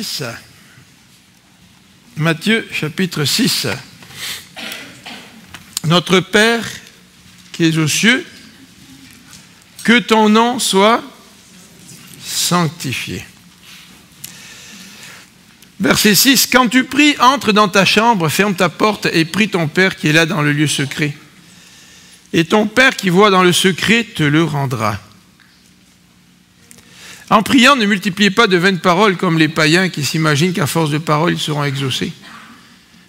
6. Matthieu chapitre 6. Notre Père qui es aux cieux, que ton nom soit sanctifié. Verset 6. Quand tu pries, entre dans ta chambre, ferme ta porte et prie ton Père qui est là dans le lieu secret. Et ton Père qui voit dans le secret te le rendra. En priant, ne multipliez pas de vaines paroles comme les païens qui s'imaginent qu'à force de paroles, ils seront exaucés.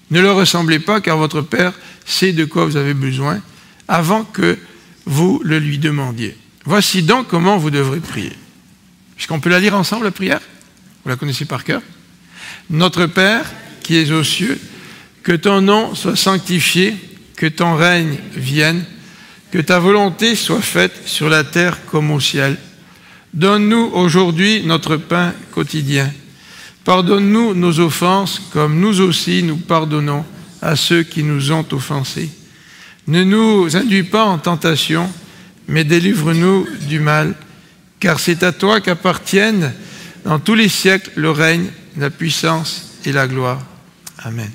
Ne leur ressemblez pas, car votre Père sait de quoi vous avez besoin avant que vous le lui demandiez. Voici donc comment vous devrez prier. Est-ce qu'on peut la lire ensemble, la prière? Vous la connaissez par cœur? Notre Père qui es aux cieux, que ton nom soit sanctifié, que ton règne vienne, que ta volonté soit faite sur la terre comme au ciel. Donne-nous aujourd'hui notre pain quotidien. Pardonne-nous nos offenses, comme nous aussi nous pardonnons à ceux qui nous ont offensés. Ne nous induis pas en tentation, mais délivre-nous du mal, car c'est à toi qu'appartiennent dans tous les siècles le règne, la puissance et la gloire. Amen.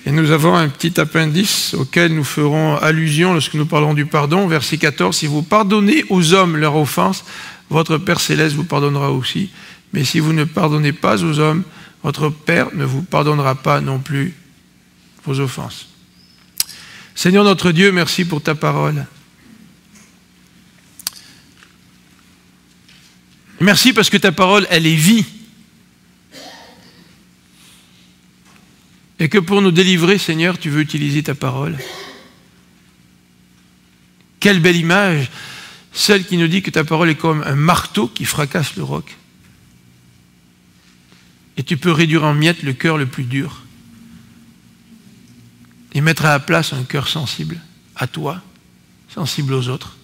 Et nous avons un petit appendice auquel nous ferons allusion lorsque nous parlerons du pardon. Verset 14, si vous pardonnez aux hommes leurs offenses, votre Père Céleste vous pardonnera aussi. Mais si vous ne pardonnez pas aux hommes, votre Père ne vous pardonnera pas non plus vos offenses. Seigneur notre Dieu, merci pour ta parole. Merci parce que ta parole, elle est vie. Et que pour nous délivrer, Seigneur, tu veux utiliser ta parole. Quelle belle image, celle qui nous dit que ta parole est comme un marteau qui fracasse le roc. Et tu peux réduire en miettes le cœur le plus dur et mettre à la place un cœur sensible à toi, sensible aux autres.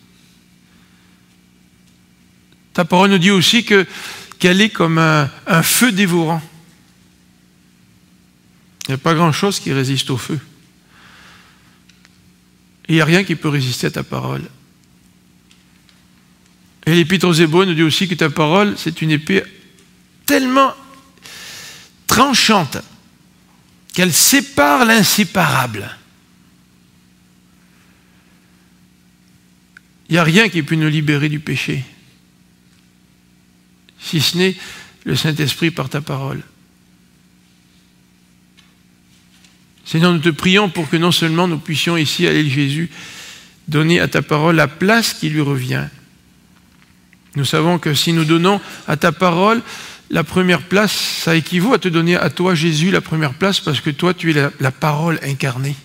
Ta parole nous dit aussi qu'elle est comme un feu dévorant. Il n'y a pas grand-chose qui résiste au feu. Et il n'y a rien qui peut résister à ta parole. Et l'Épître aux Hébreux nous dit aussi que ta parole, c'est une épée tellement tranchante qu'elle sépare l'inséparable. Il n'y a rien qui peut nous libérer du péché, si ce n'est le Saint-Esprit par ta parole. Seigneur, nous te prions pour que non seulement nous puissions ici, à l'île Jésus, donner à ta parole la place qui lui revient. Nous savons que si nous donnons à ta parole la première place, ça équivaut à te donner à toi, Jésus, la première place, parce que toi, tu es la parole incarnée.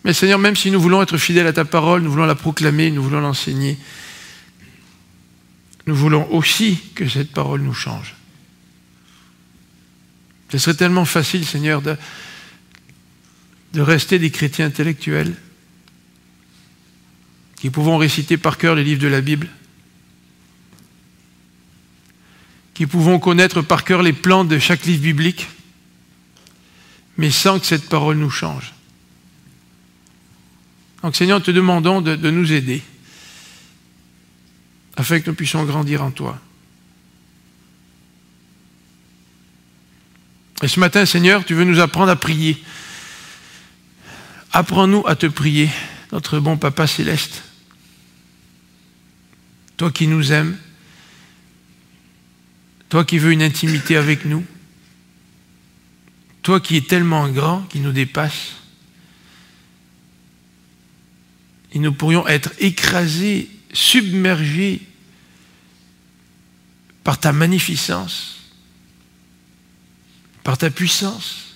Mais Seigneur, même si nous voulons être fidèles à ta parole, nous voulons la proclamer, nous voulons l'enseigner, nous voulons aussi que cette parole nous change. Ce serait tellement facile, Seigneur, de rester des chrétiens intellectuels qui pouvons réciter par cœur les livres de la Bible, qui pouvons connaître par cœur les plans de chaque livre biblique, mais sans que cette parole nous change. Donc, Seigneur, nous te demandons de nous aider afin que nous puissions grandir en toi. Et ce matin, Seigneur, tu veux nous apprendre à prier. Apprends-nous à te prier, notre bon Papa Céleste. Toi qui nous aimes, toi qui veux une intimité avec nous, toi qui es tellement grand, qui nous dépasse. Et nous pourrions être écrasés, submergés par ta magnificence, par ta puissance,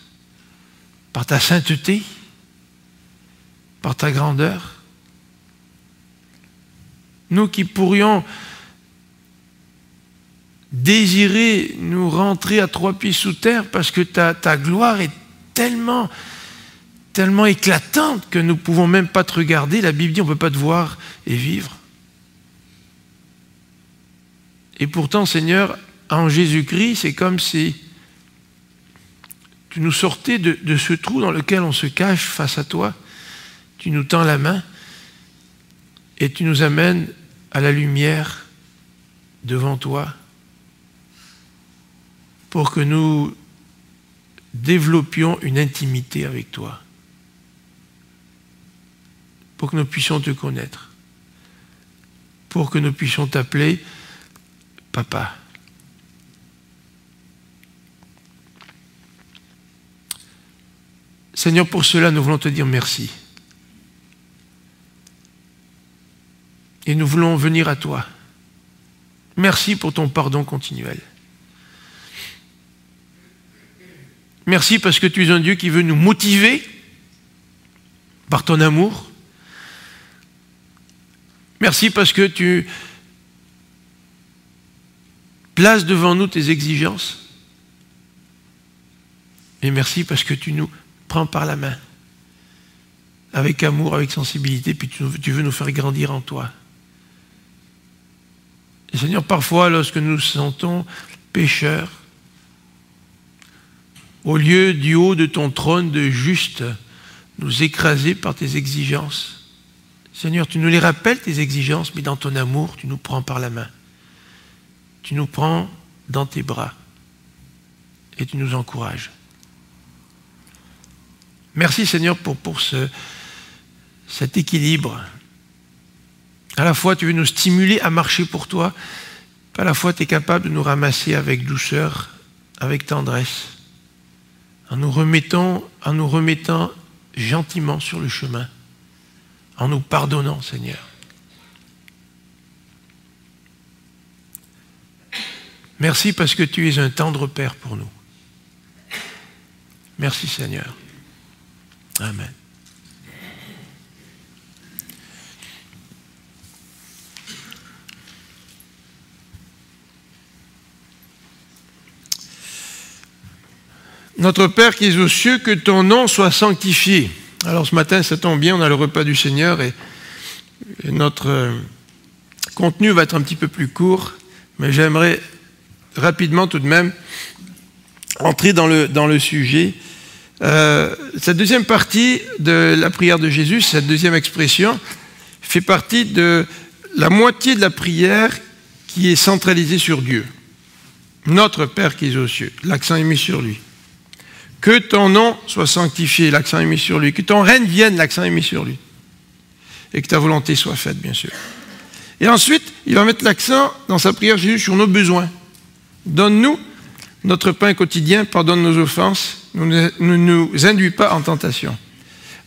par ta sainteté, par ta grandeur. Nous qui pourrions désirer nous rentrer à 3 pieds sous terre parce que ta gloire est tellement éclatante que nous ne pouvons même pas te regarder. La Bible dit on ne peut pas te voir et vivre. Et pourtant, Seigneur, en Jésus-Christ, c'est comme si tu nous sortais de ce trou dans lequel on se cache face à toi. Tu nous tends la main et tu nous amènes à la lumière devant toi pour que nous développions une intimité avec toi, pour que nous puissions te connaître, pour que nous puissions t'appeler Papa. Seigneur, pour cela, nous voulons te dire merci. Et nous voulons venir à toi. Merci pour ton pardon continuel. Merci parce que tu es un Dieu qui veut nous motiver par ton amour. Merci parce que tu places devant nous tes exigences. Et merci parce que tu nous prends par la main, avec amour, avec sensibilité, puis tu veux nous faire grandir en toi. Et Seigneur, parfois, lorsque nous nous sentons pécheurs, au lieu du haut de ton trône de juste, nous écraser par tes exigences, Seigneur, tu nous les rappelles, tes exigences, mais dans ton amour, tu nous prends par la main. Tu nous prends dans tes bras et tu nous encourages. Merci Seigneur pour cet équilibre. À la fois tu veux nous stimuler à marcher pour toi, à la fois tu es capable de nous ramasser avec douceur, avec tendresse, en nous remettant gentiment sur le chemin, en nous pardonnant Seigneur. Merci parce que tu es un tendre Père pour nous. Merci Seigneur. Amen. Notre Père qui es aux cieux, que ton nom soit sanctifié. Alors ce matin, ça tombe bien, on a le repas du Seigneur et notre contenu va être un petit peu plus court, mais j'aimerais rapidement tout de même entrer dans le sujet. Cette deuxième partie de la prière de Jésus, cette deuxième expression, fait partie de la moitié de la prière qui est centralisée sur Dieu. Notre Père qui est aux cieux, l'accent est mis sur lui. Que ton nom soit sanctifié, l'accent est mis sur lui. Que ton règne vienne, l'accent est mis sur lui. Et que ta volonté soit faite, bien sûr. Et ensuite, il va mettre l'accent dans sa prière Jésus sur nos besoins. Donne-nous notre pain quotidien, pardonne nos offenses, ne nous induis pas en tentation.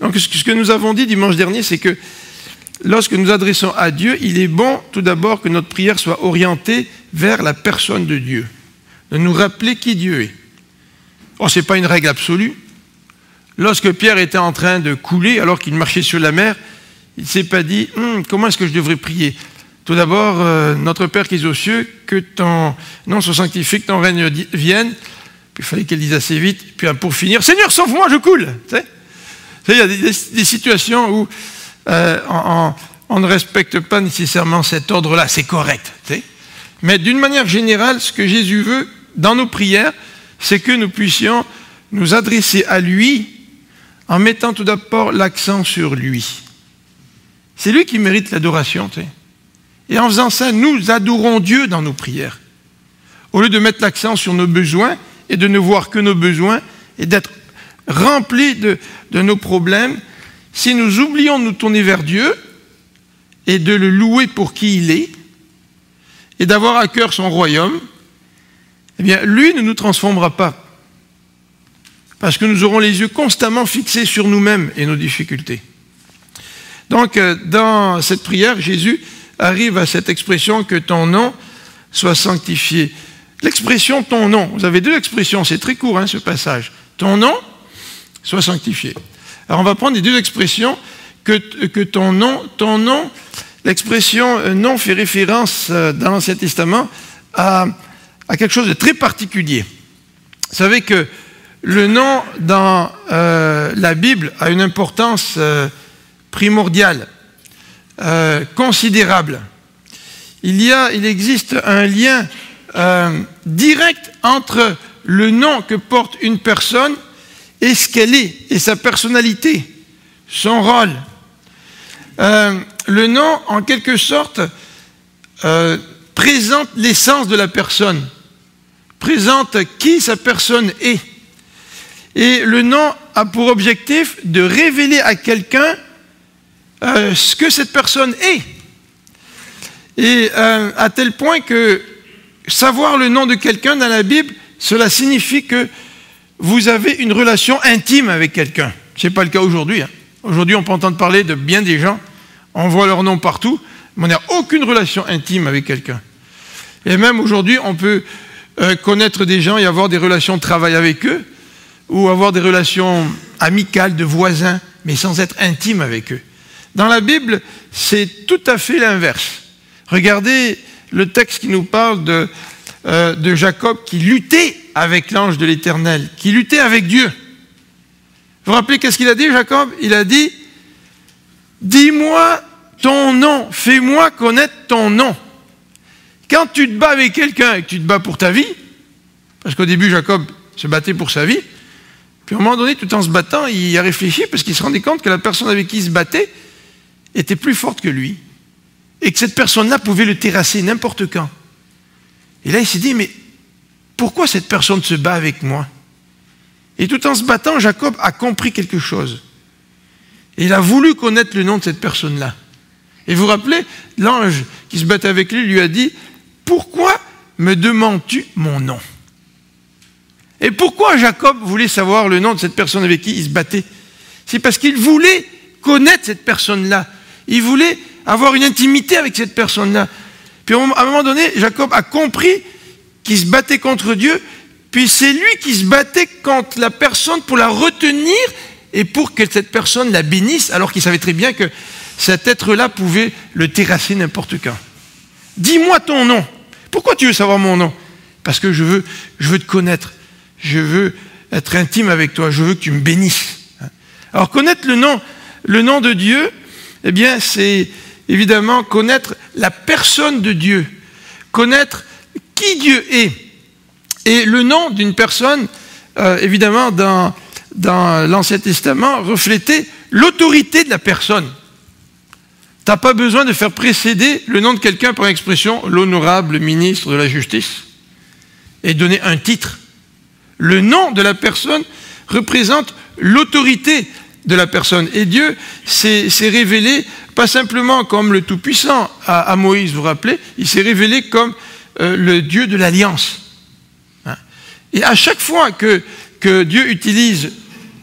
Donc ce que nous avons dit dimanche dernier, c'est que lorsque nous adressons à Dieu, il est bon tout d'abord que notre prière soit orientée vers la personne de Dieu, de nous rappeler qui Dieu est. Oh, ce n'est pas une règle absolue. Lorsque Pierre était en train de couler, alors qu'il marchait sur la mer, il ne s'est pas dit « Comment est-ce que je devrais prier ?» Tout d'abord, notre Père qui es aux cieux, que ton nom soit sanctifié, que ton règne vienne. Puis il fallait qu'elle dise assez vite. Puis pour finir, Seigneur, sauve-moi, je coule. Il y a des situations où on ne respecte pas nécessairement cet ordre-là. C'est correct. Mais d'une manière générale, ce que Jésus veut dans nos prières, c'est que nous puissions nous adresser à lui en mettant tout d'abord l'accent sur lui. C'est lui qui mérite l'adoration. Et en faisant ça, nous adorons Dieu dans nos prières. Au lieu de mettre l'accent sur nos besoins et de ne voir que nos besoins et d'être remplis de nos problèmes, si nous oublions de nous tourner vers Dieu et de le louer pour qui il est et d'avoir à cœur son royaume, eh bien, lui ne nous transformera pas. Parce que nous aurons les yeux constamment fixés sur nous-mêmes et nos difficultés. Donc, dans cette prière, Jésus arrive à cette expression que ton nom soit sanctifié. L'expression ton nom, vous avez deux expressions, c'est très court ce passage. Ton nom soit sanctifié. Alors on va prendre les deux expressions que ton nom, l'expression nom fait référence dans l'Ancien Testament à quelque chose de très particulier. Vous savez que le nom dans la Bible a une importance primordiale. Considérable. Il existe un lien direct entre le nom que porte une personne et ce qu'elle est, et sa personnalité, son rôle. Le nom, en quelque sorte, présente l'essence de la personne, présente qui sa personne est. Et le nom a pour objectif de révéler à quelqu'un ce que cette personne est. Et à tel point que savoir le nom de quelqu'un dans la Bible, cela signifie que vous avez une relation intime avec quelqu'un. Ce n'est pas le cas aujourd'hui. Aujourd'hui, on peut entendre parler de bien des gens, on voit leur nom partout, mais on n'a aucune relation intime avec quelqu'un. Et même aujourd'hui, on peut connaître des gens et avoir des relations de travail avec eux, ou avoir des relations amicales de voisins, mais sans être intime avec eux. Dans la Bible, c'est tout à fait l'inverse. Regardez le texte qui nous parle de Jacob qui luttait avec l'ange de l'Éternel, qui luttait avec Dieu. Vous vous rappelez qu'est-ce qu'il a dit, Jacob? Il a dit, dis-moi ton nom, fais-moi connaître ton nom. Quand tu te bats avec quelqu'un et que tu te bats pour ta vie, parce qu'au début, Jacob se battait pour sa vie, puis à un moment donné, tout en se battant, il a réfléchi parce qu'il se rendait compte que la personne avec qui il se battait était plus forte que lui. Et que cette personne-là pouvait le terrasser n'importe quand. Et là, il s'est dit, mais pourquoi cette personne se bat avec moi? Et tout en se battant, Jacob a compris quelque chose. Et il a voulu connaître le nom de cette personne-là. Et vous vous rappelez, l'ange qui se battait avec lui a dit, pourquoi me demandes-tu mon nom? Et pourquoi Jacob voulait savoir le nom de cette personne avec qui il se battait? C'est parce qu'il voulait connaître cette personne-là. Il voulait avoir une intimité avec cette personne-là. Puis à un moment donné, Jacob a compris qu'il se battait contre Dieu, puis c'est lui qui se battait contre la personne pour la retenir et pour que cette personne la bénisse, alors qu'il savait très bien que cet être-là pouvait le terrasser n'importe quand. Dis-moi ton nom. Pourquoi tu veux savoir mon nom? Parce que je veux te connaître. Je veux être intime avec toi. Je veux que tu me bénisses. Alors connaître le nom de Dieu, eh bien c'est évidemment connaître la personne de Dieu, connaître qui Dieu est. Et le nom d'une personne, évidemment, dans l'Ancien Testament, reflétait l'autorité de la personne. Tu n'as pas besoin de faire précéder le nom de quelqu'un par l'expression « l'honorable ministre de la justice » et donner un titre. Le nom de la personne représente l'autorité de la personne. Et Dieu s'est révélé, pas simplement comme le Tout-Puissant à Moïse, vous vous rappelez, il s'est révélé comme le Dieu de l'Alliance. Et à chaque fois que Dieu utilise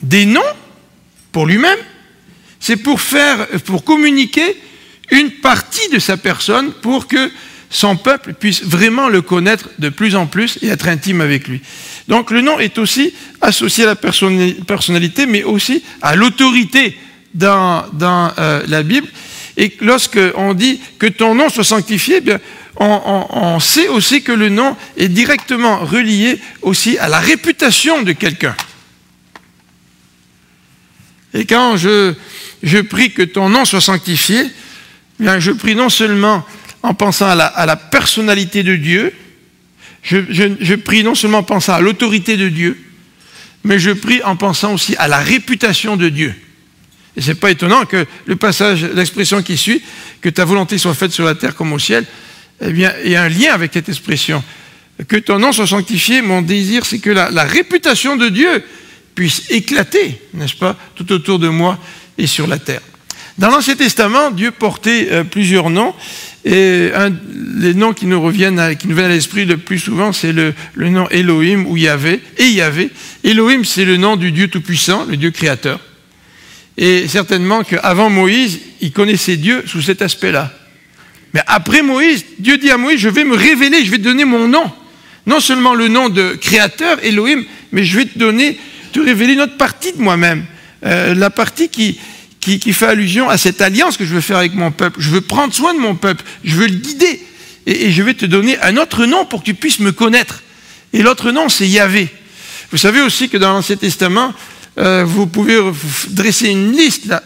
des noms pour lui-même, c'est pour communiquer une partie de sa personne pour que son peuple puisse vraiment le connaître de plus en plus et être intime avec lui. Donc le nom est aussi associé à la personnalité, mais aussi à l'autorité dans la Bible. Et lorsqu'on dit que ton nom soit sanctifié, eh bien, on sait aussi que le nom est directement relié aussi à la réputation de quelqu'un. Et quand je prie que ton nom soit sanctifié, eh bien, je prie non seulement en pensant à la personnalité de Dieu, je prie non seulement en pensant à l'autorité de Dieu, mais je prie en pensant aussi à la réputation de Dieu. Et ce n'est pas étonnant que le passage, l'expression qui suit, que ta volonté soit faite sur la terre comme au ciel, eh bien, il y a un lien avec cette expression. Que ton nom soit sanctifié, mon désir, c'est que la réputation de Dieu puisse éclater, n'est-ce pas, tout autour de moi et sur la terre. Dans l'Ancien Testament, Dieu portait plusieurs noms, et les noms qui nous viennent à l'esprit le plus souvent, c'est le nom Elohim ou Yahvé, et Yahvé. Elohim, c'est le nom du Dieu Tout-Puissant, le Dieu créateur. Et certainement qu'avant Moïse, il connaissait Dieu sous cet aspect-là. Mais après Moïse, Dieu dit à Moïse, je vais me révéler, je vais te donner mon nom. Non seulement le nom de créateur, Elohim, mais je vais te révéler une autre partie de moi-même. La partie qui fait allusion à cette alliance que je veux faire avec mon peuple. Je veux prendre soin de mon peuple, je veux le guider. Et je vais te donner un autre nom pour que tu puisses me connaître. Et l'autre nom, c'est Yahvé. Vous savez aussi que dans l'Ancien Testament, vous pouvez dresser une liste là,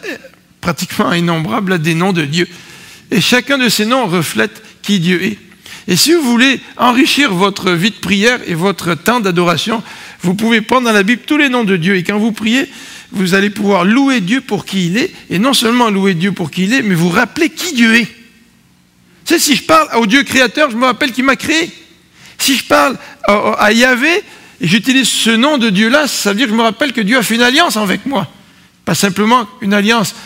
pratiquement innombrable là, des noms de Dieu. Et chacun de ces noms reflète qui Dieu est. Et si vous voulez enrichir votre vie de prière et votre temps d'adoration, vous pouvez prendre dans la Bible tous les noms de Dieu. Et quand vous priez, vous allez pouvoir louer Dieu pour qui il est. Et non seulement louer Dieu pour qui il est, mais vous rappeler qui Dieu est. Tu sais, si je parle au Dieu créateur, je me rappelle qu'il m'a créé. Si je parle à Yahvé, et j'utilise ce nom de Dieu-là, ça veut dire que je me rappelle que Dieu a fait une alliance avec moi. Pas simplement une alliance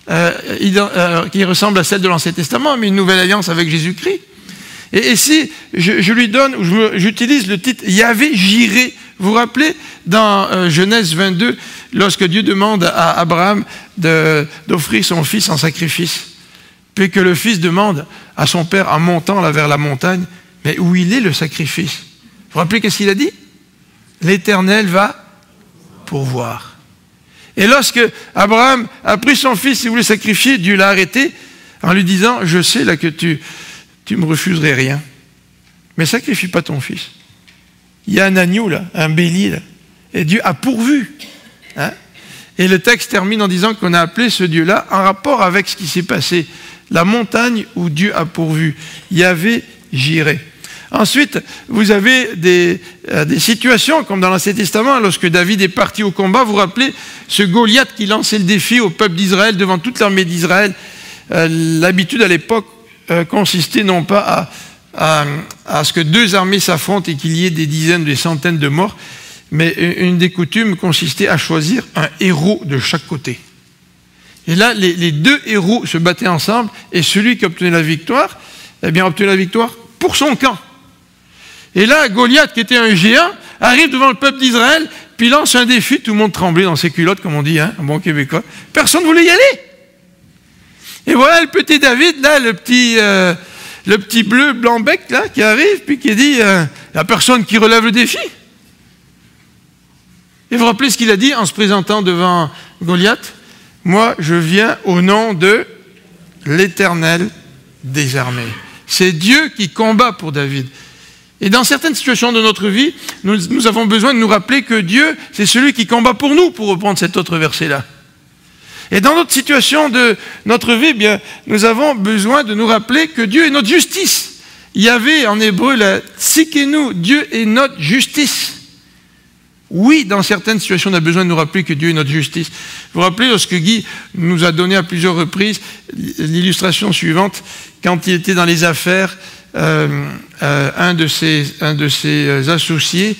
qui ressemble à celle de l'Ancien Testament, mais une nouvelle alliance avec Jésus-Christ. Et si je lui donne, j'utilise le titre Yahvé Jiré. Vous vous rappelez, dans Genèse 22, lorsque Dieu demande à Abraham d'offrir son fils en sacrifice, puis que le fils demande à son père, en montant là vers la montagne, mais où il est le sacrifice? Vous vous rappelez qu'est-ce qu'il a dit? L'Éternel va pourvoir. Et lorsque Abraham a pris son fils et voulait sacrifier, Dieu l'a arrêté en lui disant, je sais là que tu me refuserais rien, mais sacrifie pas ton fils. Il y a un agneau là, un bélier là, et Dieu a pourvu. Hein? Et le texte termine en disant qu'on a appelé ce Dieu-là en rapport avec ce qui s'est passé, la montagne où Dieu a pourvu. Yahvé Jiré. Ensuite, vous avez des situations, comme dans l'Ancien Testament, lorsque David est parti au combat, vous vous rappelez, ce Goliath qui lançait le défi au peuple d'Israël, devant toute l'armée d'Israël. L'habitude à l'époque consistait non pas à ce que deux armées s'affrontent et qu'il y ait des dizaines, des centaines de morts, mais une des coutumes consistait à choisir un héros de chaque côté. Et là, les deux héros se battaient ensemble, et celui qui obtenait la victoire, eh bien, obtenait la victoire pour son camp. Et là, Goliath, qui était un géant, arrive devant le peuple d'Israël, puis lance un défi, tout le monde tremblait dans ses culottes, comme on dit, hein, un bon québécois. Personne ne voulait y aller. Et voilà le petit David, là, le petit bleu blanc-bec, là, qui arrive, puis qui dit, la personne qui relève le défi. Et vous vous rappelez ce qu'il a dit en se présentant devant Goliath? Moi, je viens au nom de l'Éternel des armées. C'est Dieu qui combat pour David. Et dans certaines situations de notre vie, nous avons besoin de nous rappeler que Dieu, c'est celui qui combat pour nous, pour reprendre cet autre verset-là. Et dans d'autres situations de notre vie, bien, nous avons besoin de nous rappeler que Dieu est notre justice. Yahvé, en hébreu, la tsikenu, Dieu est notre justice. Oui, dans certaines situations, on a besoin de nous rappeler que Dieu est notre justice. Vous vous rappelez, lorsque Guy nous a donné à plusieurs reprises l'illustration suivante, quand il était dans les affaires, un de ses associés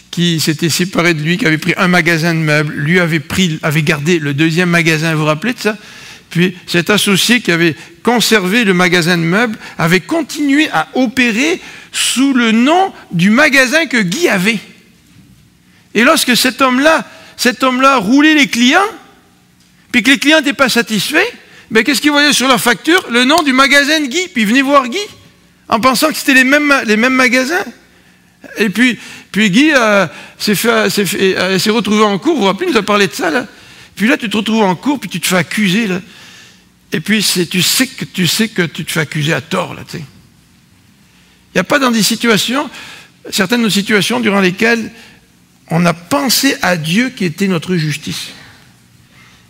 qui s'était séparé de lui, qui avait pris un magasin de meubles, lui avait gardé le deuxième magasin, vous vous rappelez de ça? Puis cet associé qui avait conservé le magasin de meubles avait continué à opérer sous le nom du magasin que Guy avait. Et lorsque cet homme-là roulait les clients, puis que les clients n'étaient pas satisfaits, ben qu'est-ce qu'ils voyaient sur leur facture? Le nom du magasin de Guy, puis ils venaient voir Guy, en pensant que c'était les mêmes magasins. Et puis Guy s'est retrouvé en cours, vous vous rappelez, il nous a parlé de ça, là. Puis là, tu te retrouves en cours, puis tu te fais accuser, là. Et puis tu sais que tu te fais accuser à tort, là, tu sais. Il n'y a pas dans des situations, certaines de nos situations durant lesquelles on a pensé à Dieu qui était notre justice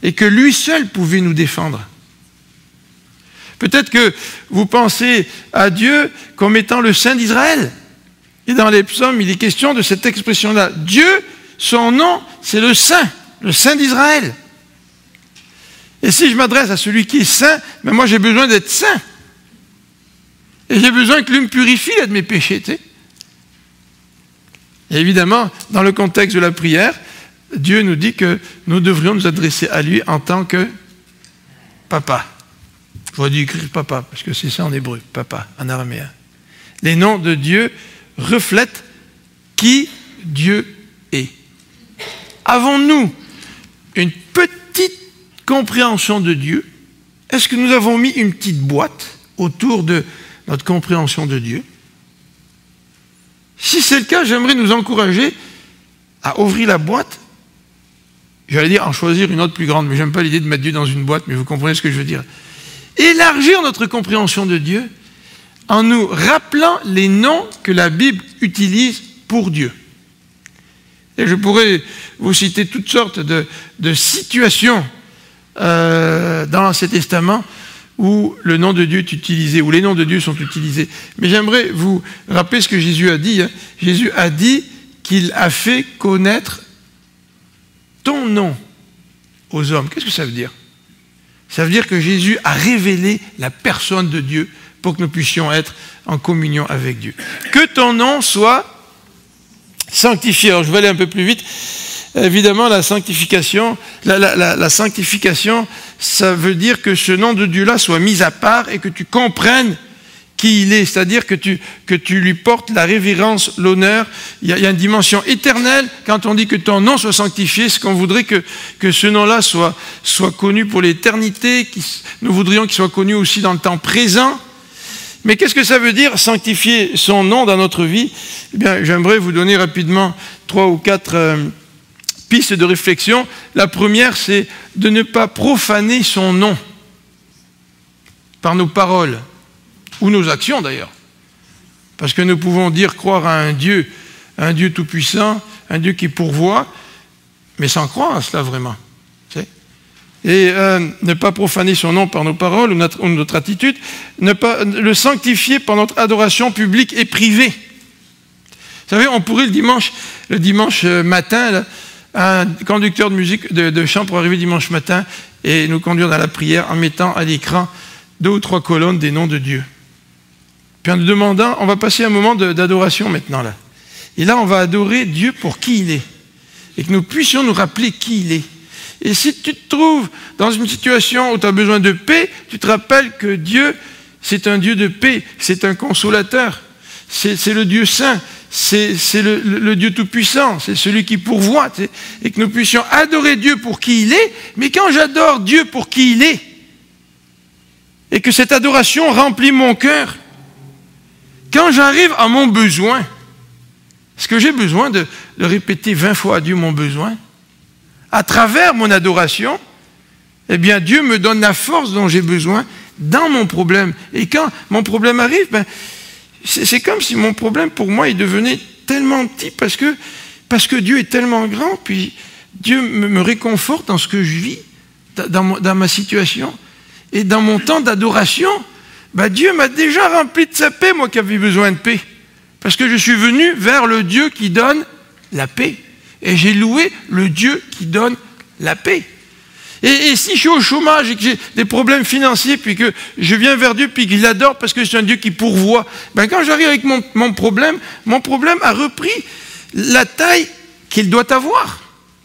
et que lui seul pouvait nous défendre. Peut-être que vous pensez à Dieu comme étant le Saint d'Israël. Et dans les psaumes, il est question de cette expression-là. Dieu, son nom, c'est le Saint d'Israël. Et si je m'adresse à celui qui est saint, ben moi j'ai besoin d'être saint. Et j'ai besoin que lui me purifie là, de mes péchés, tu sais. Et évidemment, dans le contexte de la prière, Dieu nous dit que nous devrions nous adresser à lui en tant que papa. J'aurais dû écrire papa, parce que c'est ça en hébreu, papa, en araméen. Les noms de Dieu reflètent qui Dieu est. Avons-nous une petite compréhension de Dieu? Est-ce que nous avons mis une petite boîte autour de notre compréhension de Dieu? Si c'est le cas, j'aimerais nous encourager à ouvrir la boîte, j'allais dire en choisir une autre plus grande, mais j'aime pas l'idée de mettre Dieu dans une boîte, mais vous comprenez ce que je veux dire. Élargir notre compréhension de Dieu en nous rappelant les noms que la Bible utilise pour Dieu. Et je pourrais vous citer toutes sortes de situations dans l'Ancien Testament où le nom de Dieu est utilisé, où les noms de Dieu sont utilisés. Mais j'aimerais vous rappeler ce que Jésus a dit. Jésus a dit qu'il a fait connaître ton nom aux hommes. Qu'est-ce que ça veut dire? Ça veut dire que Jésus a révélé la personne de Dieu pour que nous puissions être en communion avec Dieu. Que ton nom soit sanctifié. Alors je vais aller un peu plus vite. Évidemment, la sanctification, ça veut dire que ce nom de Dieu-là soit mis à part et que tu comprennes qui il est, c'est-à-dire que tu lui portes la révérence, l'honneur. Il y a une dimension éternelle. Quand on dit que ton nom soit sanctifié, c'est qu'on voudrait que ce nom-là soit connu pour l'éternité. Nous voudrions qu'il soit connu aussi dans le temps présent. Mais qu'est-ce que ça veut dire, sanctifier son nom dans notre vie? Eh bien, j'aimerais vous donner rapidement 3 ou 4 pistes de réflexion. La première, c'est de ne pas profaner son nom par nos paroles. Ou nos actions d'ailleurs. Parce que nous pouvons dire croire à un Dieu tout-puissant, un Dieu qui pourvoit, mais sans croire à cela vraiment. Et ne pas profaner son nom par nos paroles ou notre attitude, ne pas le sanctifier par notre adoration publique et privée. Vous savez, on pourrait le dimanche matin, là, un conducteur de musique, de chant pour arriver dimanche matin et nous conduire dans la prière en mettant à l'écran 2 ou 3 colonnes des noms de Dieu. Puis en nous demandant, on va passer un moment d'adoration maintenant là. Et là, on va adorer Dieu pour qui il est. Et que nous puissions nous rappeler qui il est. Et si tu te trouves dans une situation où tu as besoin de paix, tu te rappelles que Dieu, c'est un Dieu de paix, c'est un consolateur, c'est le Dieu saint, c'est le Dieu tout-puissant, c'est celui qui pourvoit. Et que nous puissions adorer Dieu pour qui il est, mais quand j'adore Dieu pour qui il est, et que cette adoration remplit mon cœur, quand j'arrive à mon besoin, est-ce que j'ai besoin de répéter 20 fois à Dieu mon besoin? À travers mon adoration, eh bien Dieu me donne la force dont j'ai besoin dans mon problème. Et quand mon problème arrive, c'est comme si mon problème pour moi il devenait tellement petit parce que Dieu est tellement grand, puis Dieu me réconforte dans ce que je vis, dans ma situation. Et dans mon temps d'adoration, Dieu m'a déjà rempli de sa paix, moi qui avais besoin de paix. Parce que je suis venu vers le Dieu qui donne la paix. Et j'ai loué le Dieu qui donne la paix. Et si je suis au chômage et que j'ai des problèmes financiers, puis que je viens vers Dieu, puis qu'il l'adore parce que c'est un Dieu qui pourvoit, quand j'arrive avec mon problème a repris la taille qu'il doit avoir.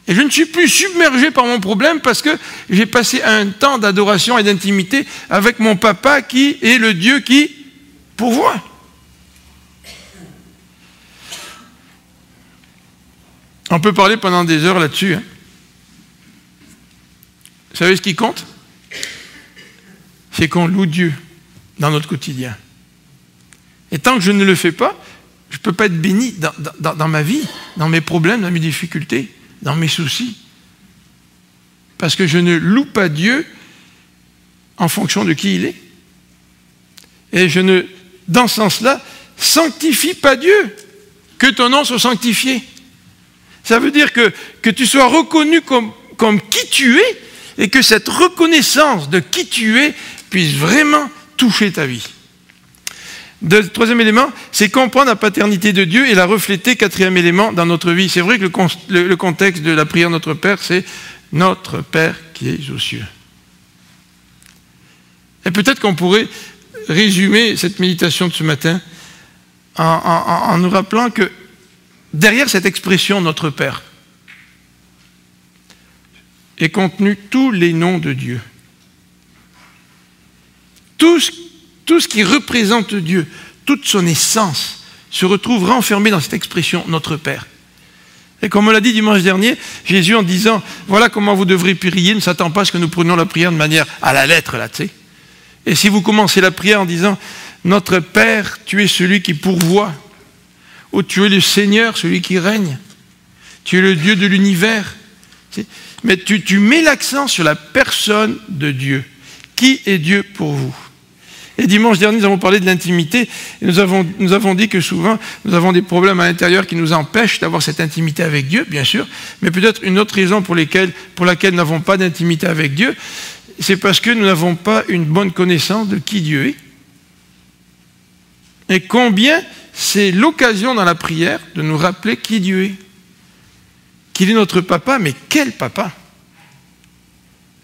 Et je ne suis plus submergé par mon problème parce que j'ai passé un temps d'adoration et d'intimité avec mon papa qui est le Dieu qui pourvoit. On peut parler pendant des heures là-dessus. Hein. Vous savez ce qui compte? C'est qu'on loue Dieu dans notre quotidien. Et tant que je ne le fais pas, je ne peux pas être béni dans ma vie, dans mes problèmes, dans mes difficultés, dans mes soucis. Parce que je ne loue pas Dieu en fonction de qui il est. Et je ne, dans ce sens-là, sanctifie pas Dieu. Que ton nom soit sanctifié. Ça veut dire que tu sois reconnu comme qui tu es et que cette reconnaissance de qui tu es puisse vraiment toucher ta vie. Le troisième élément, c'est comprendre la paternité de Dieu et la refléter, 4e élément, dans notre vie. C'est vrai que le contexte de la prière Notre Père, c'est « Notre Père qui es aux cieux ». Et peut-être qu'on pourrait résumer cette méditation de ce matin en nous rappelant que derrière cette expression « Notre Père » est contenu tous les noms de Dieu. Tout ce qui représente Dieu, toute son essence, se retrouve renfermé dans cette expression « Notre Père ». Et comme on l'a dit dimanche dernier, Jésus en disant « Voilà comment vous devrez prier », ne s'attend pas à ce que nous prenions la prière de manière à la lettre, là, tu sais. Et si vous commencez la prière en disant « Notre Père, tu es celui qui pourvoit », ou « Tu es le Seigneur, celui qui règne », « Tu es le Dieu de l'univers », mais tu mets l'accent sur la personne de Dieu. Qui est Dieu pour vous? Et dimanche dernier, nous avons parlé de l'intimité. Et nous avons dit que souvent, nous avons des problèmes à l'intérieur qui nous empêchent d'avoir cette intimité avec Dieu, bien sûr. Mais peut-être une autre raison pour laquelle nous n'avons pas d'intimité avec Dieu, c'est parce que nous n'avons pas une bonne connaissance de qui Dieu est. Et combien c'est l'occasion dans la prière de nous rappeler qui Dieu est. Qu'il est notre papa, mais quel papa!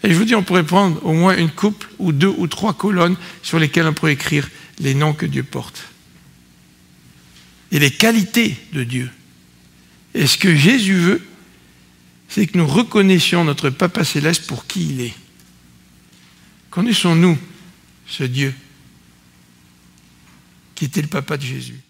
Et je vous dis, on pourrait prendre au moins une couple, ou 2 ou 3 colonnes sur lesquelles on pourrait écrire les noms que Dieu porte et les qualités de Dieu. Et ce que Jésus veut, c'est que nous reconnaissions notre Papa Céleste pour qui il est. Connaissons-nous ce Dieu qui était le Papa de Jésus?